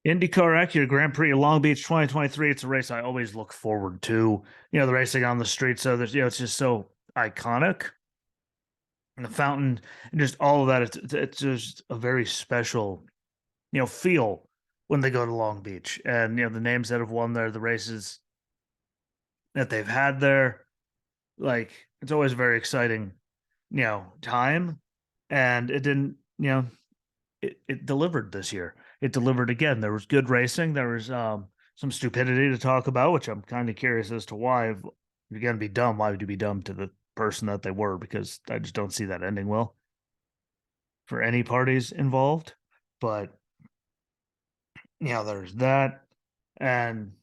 IndyCar Acura Grand Prix Long Beach 2023. It's a race I always look forward to. The racing on the street. So there's, it's just so iconic. And the fountain and just all of that. It's just a very special, feel when they go to Long Beach. And, the names that have won there, the races that they've had there, like it's always a very exciting, time. And it didn't, it delivered this year. It delivered again. There was good racing. There was some stupidity to talk about, which I'm kind of curious as to why. If you're going to be dumb, why would you be dumb to the person that they were? Because I just don't see that ending well for any parties involved. But there's that, and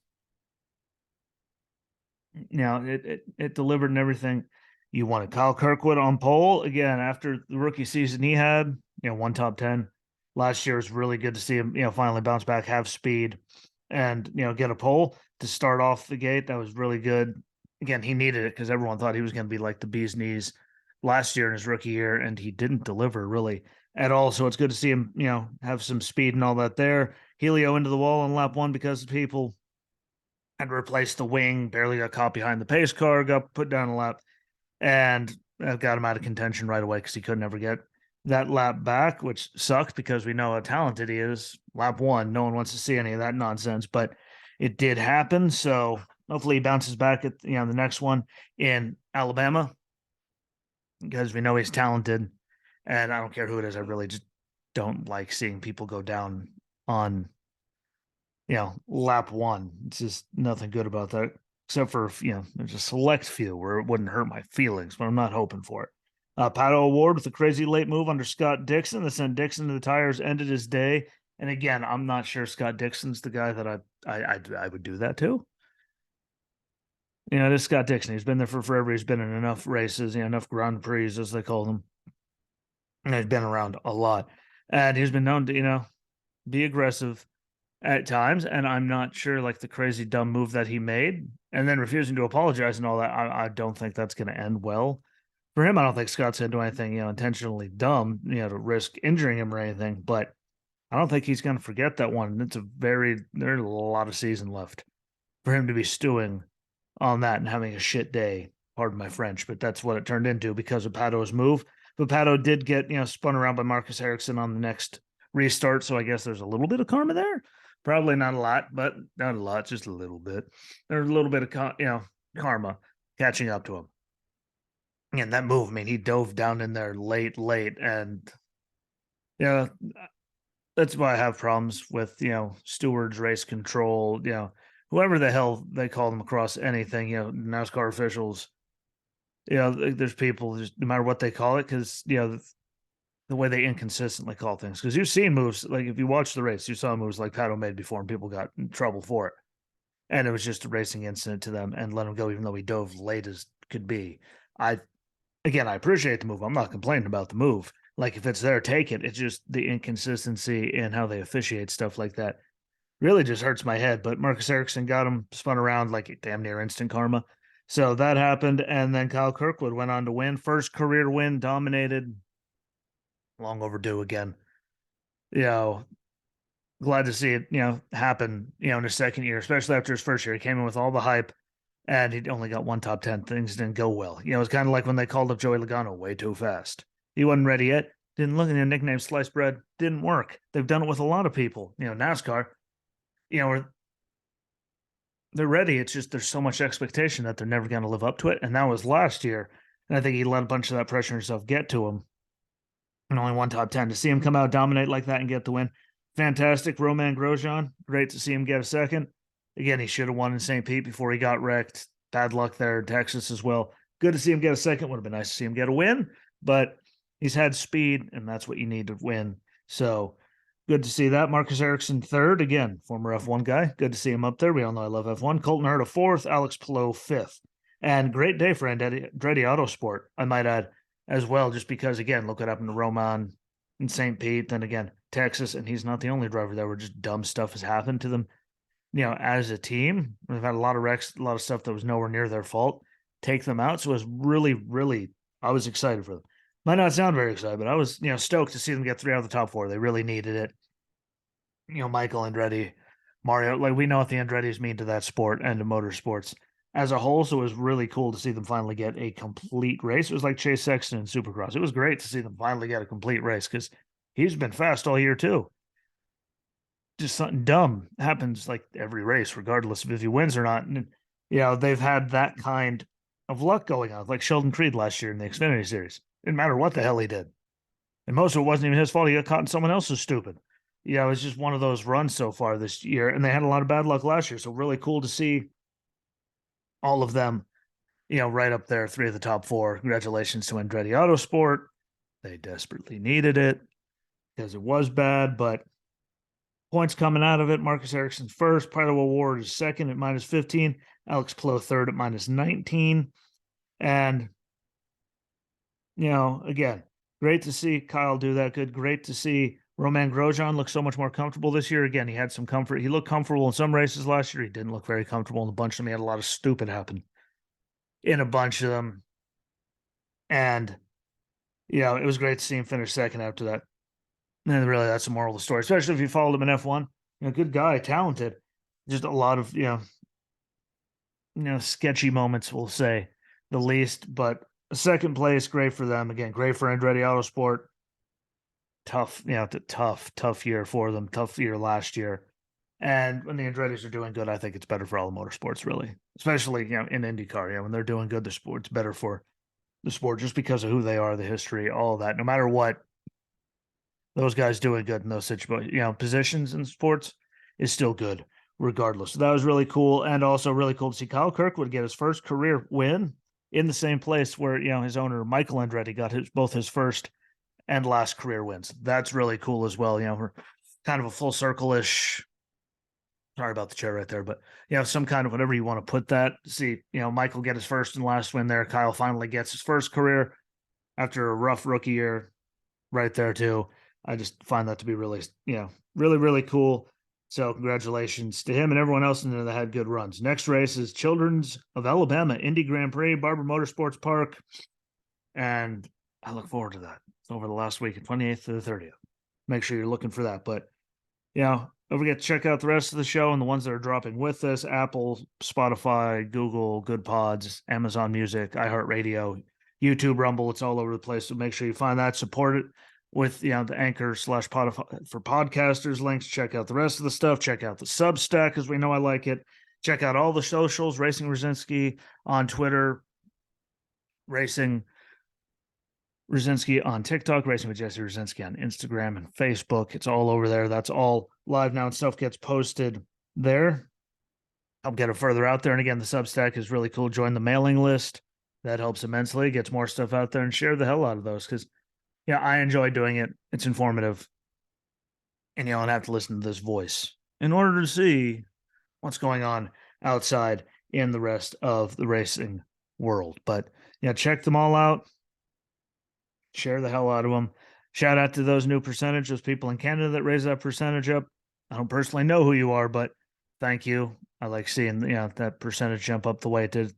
it delivered and everything you wanted. Kyle Kirkwood on pole again after the rookie season he had. One top 10 last year. Was really good to see him, finally bounce back, have speed, and get a pole to start off the gate. That was really good. Again, he needed it because everyone thought he was going to be like the bee's knees last year in his rookie year, and he didn't deliver really at all. So it's good to see him, have some speed and all that there. Helio into the wall on lap one because people had replaced the wing, barely got caught behind the pace car, got put down a lap, and got him out of contention right away because he couldn't ever get that lap back, which sucked because we know how talented he is. Lap one, no one wants to see any of that nonsense, but it did happen. So hopefully he bounces back at the next one in Alabama because we know he's talented, and I don't care who it is. I really just don't like seeing people go down on lap one. It's just nothing good about that, except for, there's a select few where it wouldn't hurt my feelings, but I'm not hoping for it. Pato Award with a crazy late move under Scott Dixon that sent Dixon to the tires, ended his day. And again, I'm not sure Scott Dixon's the guy that I would do that to. This Scott Dixon, he's been there for forever. He's been in enough races, enough Grand Prix, as they call them. And he's been around a lot. And he's been known to, be aggressive at times, and I'm not sure like the crazy dumb move that he made and then refusing to apologize and all that. I don't think that's going to end well for him. I don't think Scott's going to do anything intentionally dumb, to risk injuring him or anything. But I don't think he's going to forget that one. It's there's a lot of season left for him to be stewing on that and having a shit day. Pardon my French, but that's what it turned into because of Pato's move. But Pato did get spun around by Marcus Ericsson on the next restart, so I guess there's a little bit of karma there. Probably not a lot, but not a lot, just a little bit. There's a little bit of karma catching up to him. And that move, I mean, he dove down in there late, and that's why I have problems with stewards, race control, whoever the hell they call them across anything, NASCAR officials. There's people just no matter what they call it, because the way they inconsistently call things. Because you've seen moves, like if you watch the race, you saw moves like Pato made before and people got in trouble for it. And it was just a racing incident to them and let him go, even though he dove late as could be. I appreciate the move. I'm not complaining about the move. Like if it's there, take it. It's just the inconsistency in how they officiate stuff like that really just hurts my head. But Marcus Ericsson got him spun around like damn near instant karma. So that happened. And then Kyle Kirkwood went on to win. First career win, dominated. Long overdue again. Glad to see it, happen, in his second year, especially after his first year. He came in with all the hype and he only got one top 10. Things didn't go well. It's kind of like when they called up Joey Logano way too fast. He wasn't ready yet. Didn't look at the nickname sliced bread. Didn't work. They've done it with a lot of people. NASCAR, they're ready. It's just there's so much expectation that they're never going to live up to it. And that was last year. And I think he let a bunch of that pressure himself get to him. And only one top 10. To see him come out, dominate like that, and get the win, fantastic. Roman Grosjean, great to see him get a second. Again, he should have won in St. Pete before he got wrecked. Bad luck there in Texas as well. Good to see him get a second. Would have been nice to see him get a win, but he's had speed, and that's what you need to win. So good to see that. Marcus Ericsson third, again, former F1 guy. Good to see him up there. We all know I love F1. Colton Herta fourth, Alex Palou fifth. And great day for Andretti Autosport, I might add, as well, just because, again, look what happened to Roman in St. Pete, then again, Texas, and he's not the only driver there where just dumb stuff has happened to them. As a team, they've had a lot of wrecks, a lot of stuff that was nowhere near their fault. Take them out. So it was really, really, I was excited for them. Might not sound very excited, but I was, stoked to see them get 3 out of the top 4. They really needed it. Michael Andretti, Mario, like we know what the Andrettis mean to that sport and to motorsports as a whole. So it was really cool to see them finally get a complete race. It was like Chase Sexton in Supercross. It was great to see them finally get a complete race because he's been fast all year too. Just something dumb happens like every race, regardless of if he wins or not. And they've had that kind of luck going on, like Sheldon Creed last year in the Xfinity Series. Didn't matter what the hell he did. And most of it wasn't even his fault. He got caught in someone else's stupid. It was just one of those runs so far this year. And they had a lot of bad luck last year. So really cool to see all of them, right up there, three of the top four. Congratulations to Andretti Autosport. They desperately needed it because it was bad, but points coming out of it. Marcus Ericsson first. Pride Award is second at -15. Alex Plo third at -19. And, again, great to see Kyle do that. Great to see Romain Grosjean look so much more comfortable this year. Again, he had some comfort. He looked comfortable in some races last year. He didn't look very comfortable in a bunch of them. He had a lot of stupid happen in a bunch of them. And, it was great to see him finish second after that. And really, that's the moral of the story, especially if you followed him in F1. Good guy, talented. Just a lot of, sketchy moments, we'll say the least. But second place, great for them. Again, great for Andretti Autosport. Tough, tough year for them. Tough year last year. And when the Andrettis are doing good, I think it's better for all the motorsports, really. Especially, in IndyCar. When they're doing good, the sport's better for the sport just because of who they are, the history, all of that. No matter what, those guys doing good in those situations, positions in sports is still good regardless. So that was really cool. And also really cool to see Kyle Kirkwood get his first career win in the same place where, his owner, Michael Andretti, got both his first and last career wins. That's really cool as well. We're kind of a full circle-ish. Sorry about the chair right there, but some kind of whatever you want to put that. See, Michael get his first and last win there. Kyle finally gets his first career after a rough rookie year right there too. I just find that to be really, really, really cool. So congratulations to him and everyone else in there that had good runs. Next race is Children's of Alabama Indy Grand Prix, Barber Motorsports Park. And I look forward to that. It's over the last week, 28th to the 30th. Make sure you're looking for that. But, don't forget to check out the rest of the show and the ones that are dropping with this: Apple, Spotify, Google, Good Pods, Amazon Music, iHeartRadio, YouTube, Rumble. It's all over the place. So make sure you find that. Support it with the Anchor/Spotify for podcasters links. Check out the rest of the stuff. Check out the Substack because we know I like it. Check out all the socials. Racing Rosinski on Twitter. Racing Rosinski on TikTok. Racing with Jesse Rosinski on Instagram and Facebook. It's all over there. That's all live now, and stuff gets posted there. Help get it further out there. And again, the Substack is really cool. Join the mailing list. That helps immensely. Gets more stuff out there, and share the hell out of those because I enjoy doing it. It's informative. And I'd have to listen to this voice in order to see what's going on outside in the rest of the racing world. But check them all out. Share the hell out of them. Shout out to those new percentage, those people in Canada that raise that percentage up. I don't personally know who you are, but thank you. I like seeing that percentage jump up the way it did.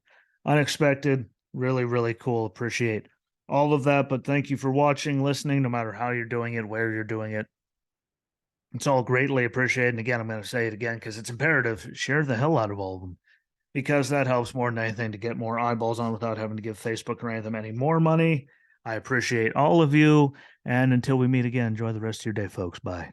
Unexpected. Really, really cool. Appreciate all of that. But thank you for watching, listening, no matter how you're doing it, where you're doing it. It's all greatly appreciated. And again, I'm going to say it again because it's imperative. Share the hell out of all of them because that helps more than anything to get more eyeballs on without having to give Facebook or any of them any more money. I appreciate all of you. And until we meet again, enjoy the rest of your day, folks. Bye.